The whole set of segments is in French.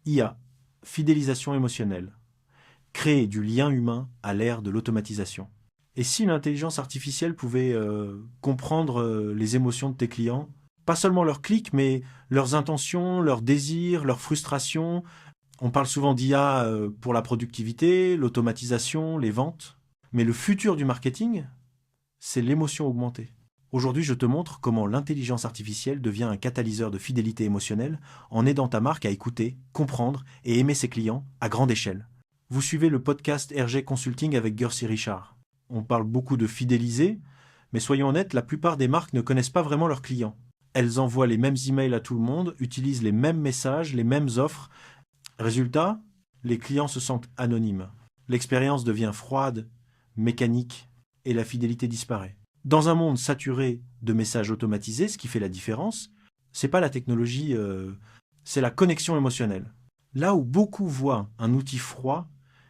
IA, fidélisation émotionnelle. Créer du lien humain à l'ère de l'automatisation. Et si l'intelligence artificielle pouvait comprendre les émotions de tes clients, pas seulement leurs clics, mais leurs intentions, leurs désirs, leurs frustrations. On parle souvent d'IA pour la productivité, l'automatisation, les ventes. Mais le futur du marketing, c'est l'émotion augmentée. Aujourd'hui, je te montre comment l'intelligence artificielle devient un catalyseur de fidélité émotionnelle en aidant ta marque à écouter, comprendre et aimer ses clients à grande échelle. Vous suivez le podcast RG Consulting avec Gercy Richard. On parle beaucoup de fidéliser, mais soyons honnêtes, la plupart des marques ne connaissent pas vraiment leurs clients. Elles envoient les mêmes emails à tout le monde, utilisent les mêmes messages, les mêmes offres. Résultat, les clients se sentent anonymes. L'expérience devient froide, mécanique, et la fidélité disparaît. Dans un monde saturé de messages automatisés, ce qui fait la différence, c'est pas la technologie, c'est la connexion émotionnelle. Là où beaucoup voient un outil froid,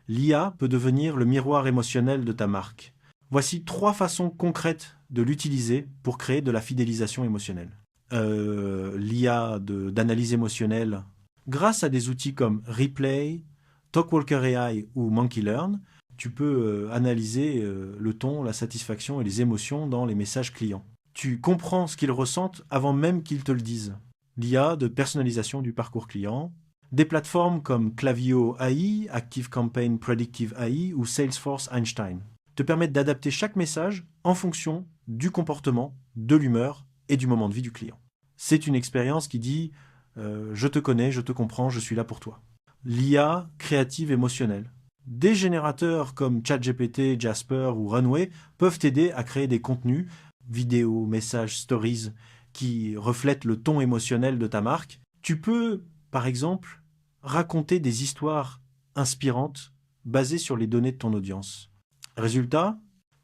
l'IA peut devenir le miroir émotionnel de ta marque. Voici 3 façons concrètes de l'utiliser pour créer de la fidélisation émotionnelle. L'IA d'analyse émotionnelle, grâce à des outils comme Replay, Talkwalker AI ou Monkey Learn, tu peux analyser le ton, la satisfaction et les émotions dans les messages clients. Tu comprends ce qu'ils ressentent avant même qu'ils te le disent. L'IA de personnalisation du parcours client. Des plateformes comme Klaviyo AI, ActiveCampaign Predictive AI ou Salesforce Einstein te permettent d'adapter chaque message en fonction du comportement, de l'humeur et du moment de vie du client. C'est une expérience qui dit je te connais, je te comprends, je suis là pour toi. L'IA créative émotionnelle. Des générateurs comme ChatGPT, Jasper ou Runway peuvent t'aider à créer des contenus, vidéos, messages, stories, qui reflètent le ton émotionnel de ta marque. Tu peux, par exemple, raconter des histoires inspirantes basées sur les données de ton audience. Résultat,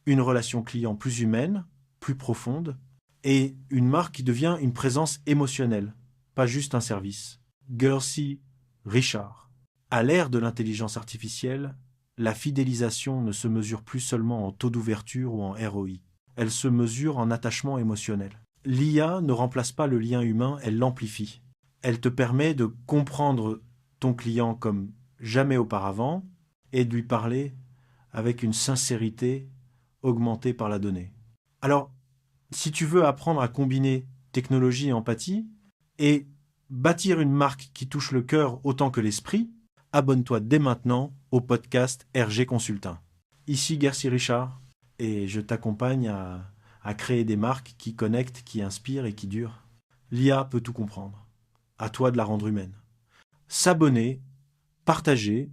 une relation client plus humaine, plus profonde, et une marque qui devient une présence émotionnelle, pas juste un service. Gercy Richard. À l'ère de l'intelligence artificielle, la fidélisation ne se mesure plus seulement en taux d'ouverture ou en ROI. Elle se mesure en attachement émotionnel. L'IA ne remplace pas le lien humain, elle l'amplifie. Elle te permet de comprendre ton client comme jamais auparavant et de lui parler avec une sincérité augmentée par la donnée. Alors, si tu veux apprendre à combiner technologie et empathie et bâtir une marque qui touche le cœur autant que l'esprit, abonne-toi dès maintenant au podcast RG Consulting. Ici Gercy Richard et je t'accompagne à créer des marques qui connectent, qui inspirent et qui durent. L'IA peut tout comprendre. À toi de la rendre humaine. S'abonner, partager